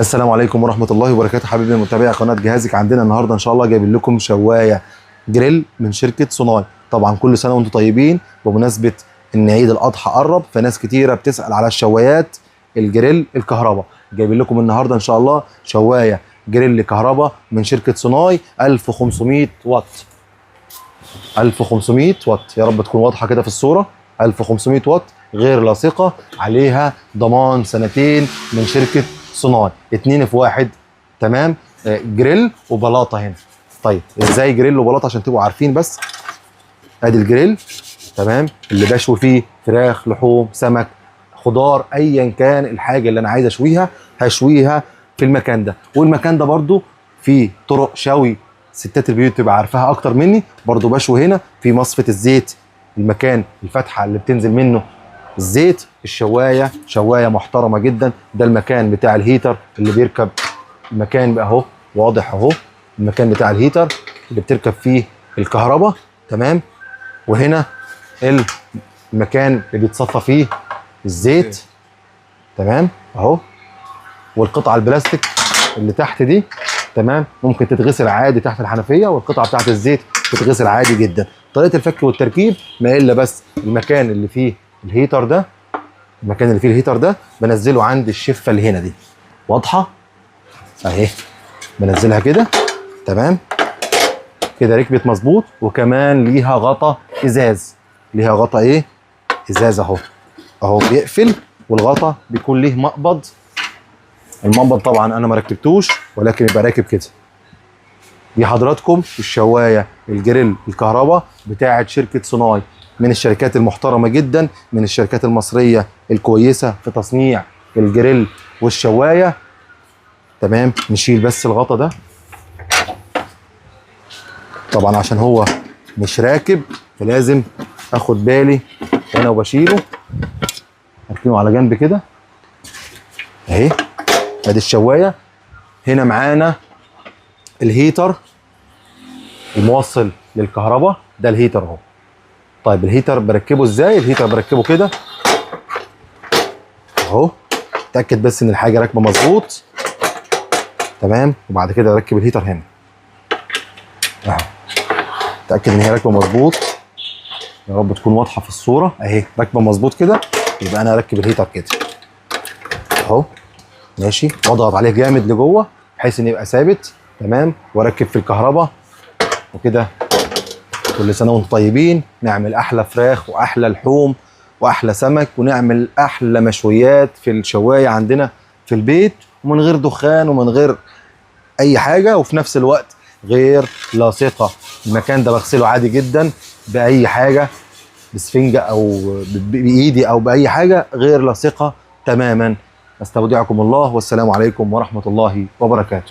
السلام عليكم ورحمة الله وبركاته. حبيبي متابعي قناة جهازك، عندنا النهارده ان شاء الله جايبين لكم شواية جريل من شركة صناي. طبعا كل سنة وانتم طيبين، بمناسبة ان عيد الاضحى قرب، فناس كتيرة بتسأل على الشوايات الجريل الكهرباء. جايبين لكم النهارده ان شاء الله شواية جريل كهرباء من شركة صناي 1500 واط. 1500 واط، يا رب تكون واضحة كده في الصورة. 1500 واط غير لاصقة، عليها ضمان سنتين من شركة صناي، 2 في 1. تمام. جريل وبلاطه هنا. طيب ازاي جريل وبلاطه عشان تبقوا عارفين بس. ادي الجريل، تمام، اللي بشوي فيه فراخ، لحوم، سمك، خضار، ايا كان الحاجه اللي انا عايز اشويها هشويها في المكان ده. والمكان ده برضو فيه طرق شوي ستات البيوت تبقى عارفاها اكتر مني. برضو بشوي هنا في مصفة الزيت، المكان الفتحه اللي بتنزل منه الزيت. الشوايه شوايه محترمه جدا. ده المكان بتاع الهيتر اللي بيركب، المكان بقى اهو واضح اهو، المكان بتاع الهيتر اللي بتركب فيه الكهرباء. تمام. وهنا المكان اللي بيتصفى فيه الزيت. تمام اهو. والقطعه البلاستيك اللي تحت دي، تمام، ممكن تتغسل عادي تحت الحنفيه، والقطعه بتاعت الزيت تتغسل عادي جدا. طريقه الفك والتركيب ما الا بس المكان اللي فيه الهيتر ده، المكان اللي فيه الهيتر ده بنزله عند الشفه اللي هنا دي، واضحه اهي. بنزلها كده، تمام كده ركبت مظبوط. وكمان ليها غطا ازاز، ليها غطا ايه؟ ازاز اهو، اهو بيقفل، والغطا بيكون ليه مقبض. المقبض طبعا انا ما ركبتوش، ولكن يبقى راكب كده. دي حضراتكم الشوايه الجريل الكهرباء بتاعه شركه صناي، من الشركات المحترمه جدا، من الشركات المصريه الكويسه في تصنيع الجريل والشوايه. تمام. نشيل بس الغطا ده طبعا عشان هو مش راكب، فلازم اخد بالي وانا وبشيله. اركنه على جنب كده اهي. ادي الشوايه. هنا معانا الهيتر الموصل للكهرباء، ده الهيتر اهو. طيب الهيتر بركبه ازاي؟ الهيتر بركبه كده اهو. اتاكد بس ان الحاجه راكبه مظبوط، تمام. وبعد كده اركب الهيتر هنا اهو. اتاكد ان هي راكبه مظبوط، يا رب تكون واضحه في الصوره اهي. راكبه مظبوط كده، يبقى انا اركب الهيتر كده اهو، ماشي. واضغط عليه جامد لجوه بحيث ان يبقى ثابت، تمام. واركب في الكهرباء وكده. كل سنه وانتم طيبين. نعمل احلى فراخ واحلى لحوم واحلى سمك، ونعمل احلى مشويات في الشوايه عندنا في البيت، ومن غير دخان ومن غير اي حاجه، وفي نفس الوقت غير لاصقه. المكان ده بغسله عادي جدا باي حاجه، بسفنجه او بايدي او باي حاجه، غير لاصقه تماما. استودعكم الله، والسلام عليكم ورحمه الله وبركاته.